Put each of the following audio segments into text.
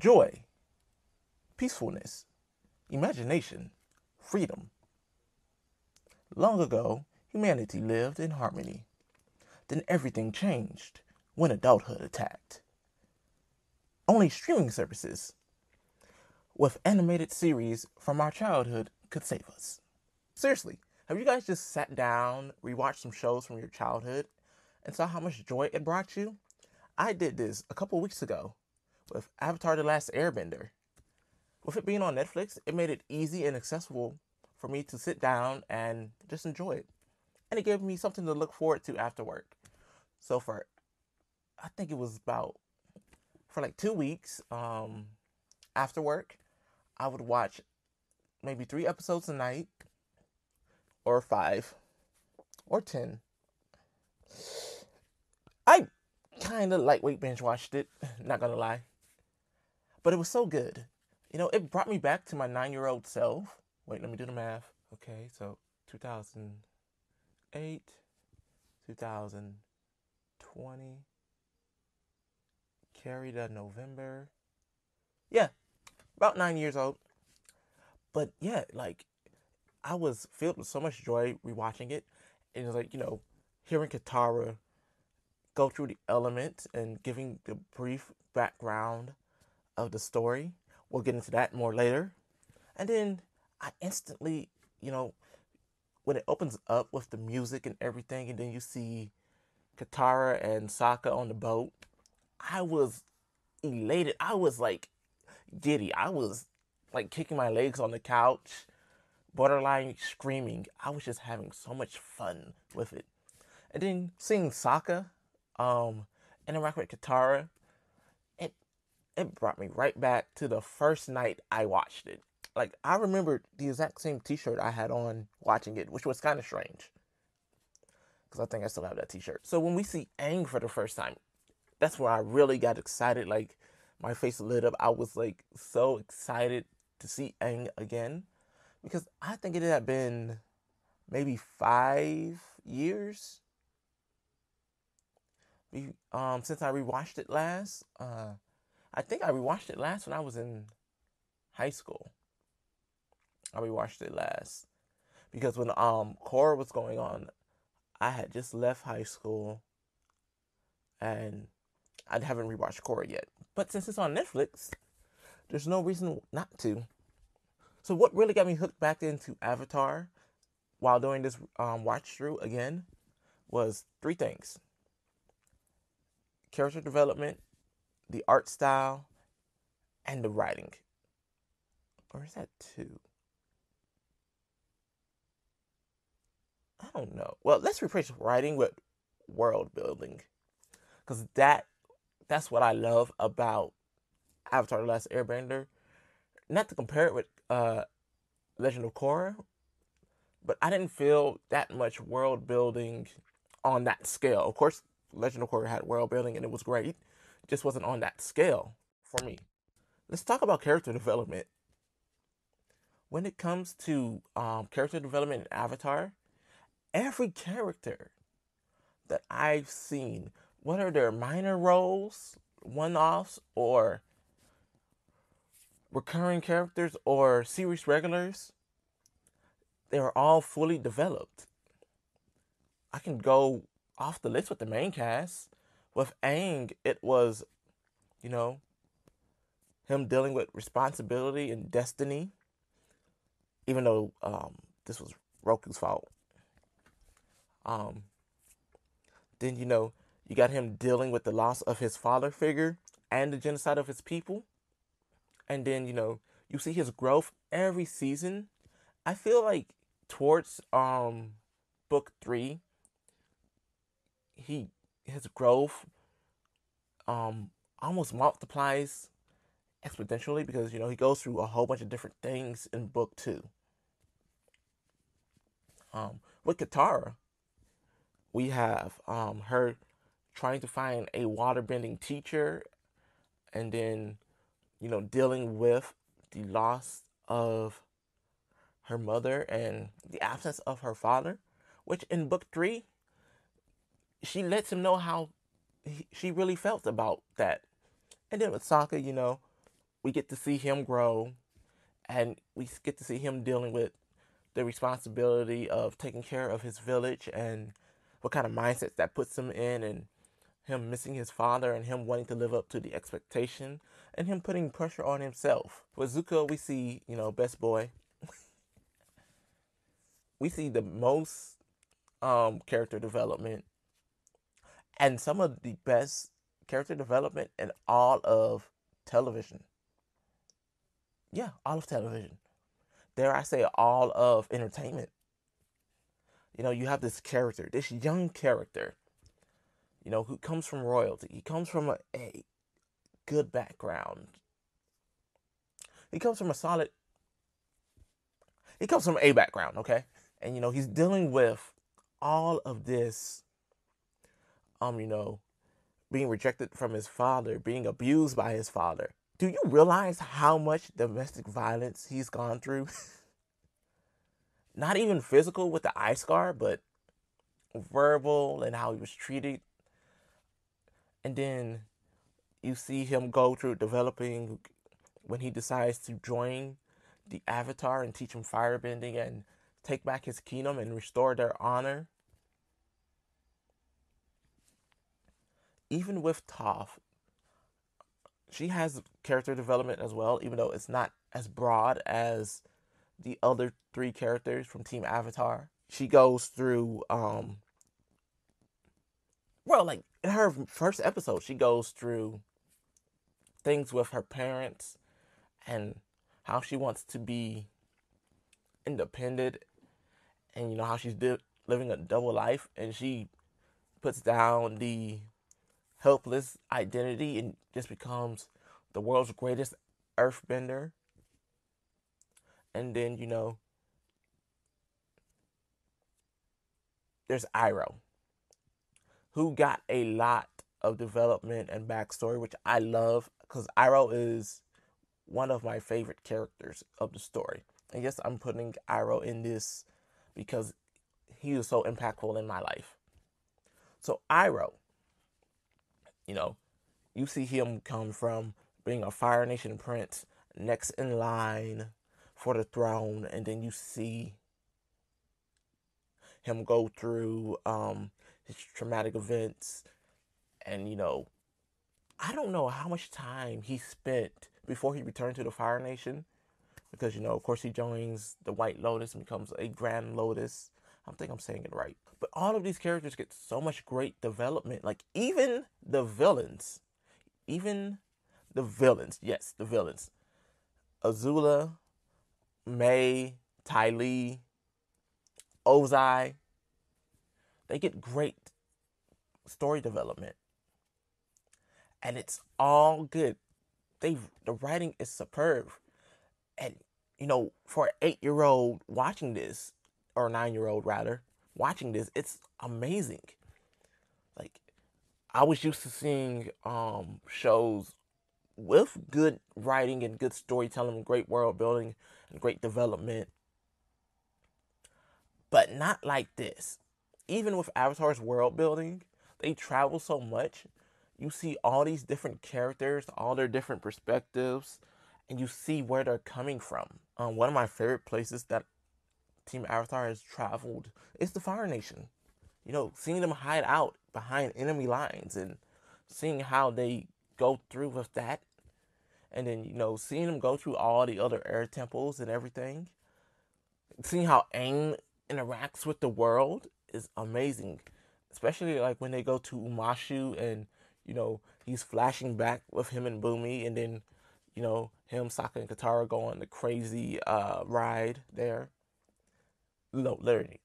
joy, peacefulness, imagination, freedom. Long ago, humanity lived in harmony. Then everything changed when adulthood attacked. Only streaming services with animated series from our childhood could save us. Seriously, have you guys just sat down, rewatched some shows from your childhood, and saw how much joy it brought you? I did this a couple weeks ago with Avatar: The Last Airbender. With it being on Netflix, it made it easy and accessible for me to sit down and just enjoy it. And it gave me something to look forward to after work. So I think it was for like 2 weeks, after work, I would watch maybe 3 episodes a night, or 5, or 10. I kind of lightweight binge watched it, not gonna lie. But it was so good. It brought me back to my 9-year-old self. Wait, let me do the math. Okay, so 2008, 2020, carried a November. Yeah, about 9 years old. But yeah, I was filled with so much joy rewatching it. And it was hearing Katara go through the elements and giving the brief background of the story. We'll get into that more later. And then I instantly, when it opens up with the music and everything, and then you see Katara and Sokka on the boat, I was elated. I was giddy. I was kicking my legs on the couch, borderline screaming. I was just having so much fun with it. And then seeing Sokka interact with Katara, it brought me right back to the first night I watched it. I remember the exact same t-shirt I had on watching it, which was kind of strange, because I think I still have that t-shirt. So when we see Aang for the first time, that's where I really got excited. My face lit up. I was so excited to see Aang again, because I think it had been maybe 5 years since I rewatched it last. I think I rewatched it last when I was in high school. I rewatched it last because when Korra was going on, I had just left high school and I haven't rewatched Korra yet. But since it's on Netflix, there's no reason not to. So what really got me hooked back into Avatar while doing this watch through again was 3 things: character development, the art style, and the writing. Or is that 2? I don't know. Well, let's replace writing with world building, because that's what I love about Avatar: The Last Airbender. Not to compare it with Legend of Korra, but I didn't feel that much world building on that scale. Of course, Legend of Korra had world building and it was great. It just wasn't on that scale for me. Let's talk about character development. When it comes to character development in Avatar, every character that I've seen, whether they're minor roles, one-offs, or recurring characters, or series regulars, they are all fully developed. I can go off the list with the main cast. With Aang, it was, him dealing with responsibility and destiny, even though this was Roku's fault. Then, you got him dealing with the loss of his father figure and the genocide of his people. And then, you see his growth every season. I feel like towards book 3, his growth almost multiplies exponentially, because he goes through a whole bunch of different things in book 2. With Katara, we have her trying to find a waterbending teacher, and then dealing with the loss of her mother and the absence of her father, which in book 3 she lets him know how she really felt about that. And then with Sokka, we get to see him grow, and we get to see him dealing with the responsibility of taking care of his village and what kind of mindsets that puts him in, and him missing his father and him wanting to live up to the expectation and him putting pressure on himself. With Zuko, we see, best boy. We see the most character development and some of the best character development in all of television. Yeah, all of television. Dare I say all of entertainment. You have this character, this young character, who comes from royalty. He comes from a good background. He comes from a background, okay? And, he's dealing with all of this, being rejected from his father, being abused by his father. Do you realize how much domestic violence he's gone through? Not even physical with the eye scar, but verbal and how he was treated. And then you see him go through developing when he decides to join the Avatar and teach him firebending and take back his kingdom and restore their honor. Even with Toph, she has character development as well, even though it's not as broad as the other three characters from Team Avatar. She goes through, like in her first episode, she goes through things with her parents and how she wants to be independent, and how she's living a double life, and she puts down the helpless identity and just becomes the world's greatest earthbender. And then, there's Iroh, who got a lot of development and backstory, which I love, because Iroh is one of my favorite characters of the story. And yes, I'm putting Iroh in this because he was so impactful in my life. So Iroh, you see him come from being a Fire Nation prince, next in line for the throne, and then you see him go through his traumatic events, and I don't know how much time he spent before he returned to the Fire Nation, because of course he joins the White Lotus and becomes a Grand Lotus. I think I'm saying it right. But all of these characters get so much great development. Like even the villains. Yes, the villains. Azula, May, Ty Lee, Ozai. They get great story development. And it's all good. The writing is superb. And, for an 8-year-old watching this, or 9-year-old rather, watching this, it's amazing. Like, I was used to seeing shows with good writing and good storytelling, great world building, and great development, but not like this. Even with Avatar's world building, they travel so much. You see all these different characters, all their different perspectives, and you see where they're coming from. One of my favorite places that Team Avatar has traveled is the Fire Nation. Seeing them hide out behind enemy lines and seeing how they go through with that. And then, seeing them go through all the other air temples and everything. Seeing how Aang interacts with the world is amazing. Especially like when they go to Umashu and, he's flashing back with him and Bumi, and then, him, Sokka, and Katara go on the crazy ride there. No, literally.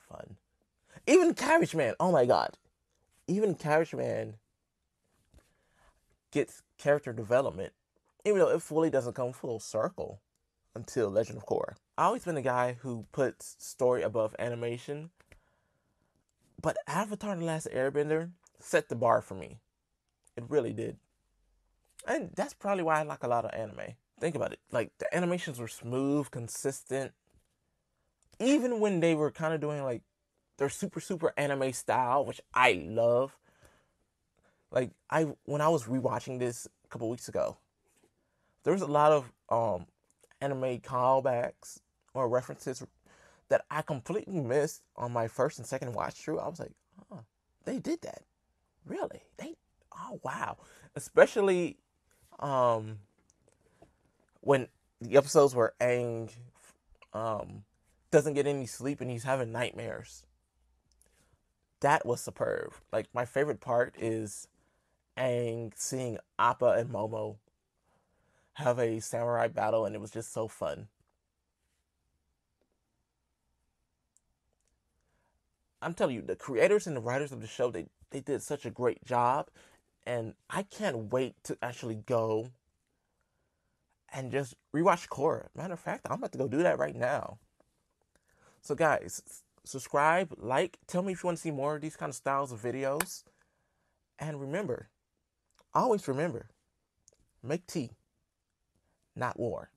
Fun. Even Carriage Man, oh my god. Even Carriage Man gets character development, even though it fully doesn't come full circle until Legend of Korra. I've always been a guy who puts story above animation, but Avatar: The Last Airbender set the bar for me. It really did. And that's probably why I like a lot of anime. Think about it. Like, the animations were smooth, consistent. Even when they were kind of doing, like, their super anime style, which I love. Like, when I was rewatching this a couple weeks ago. There was a lot of anime callbacks or references that I completely missed on my first and second watch through. I was like, oh, they did that. Really? Oh, wow. Especially when the episodes where Aang doesn't get any sleep and he's having nightmares. That was superb. Like, my favorite part is Aang seeing Appa and Momo have a samurai battle, and it was just so fun. I'm telling you, the creators and the writers of the show, they did such a great job, and I can't wait to actually go and just rewatch Korra. Matter of fact, I'm about to go do that right now. So guys, subscribe, like, tell me if you want to see more of these kind of styles of videos. And remember, always remember, make tea, not war.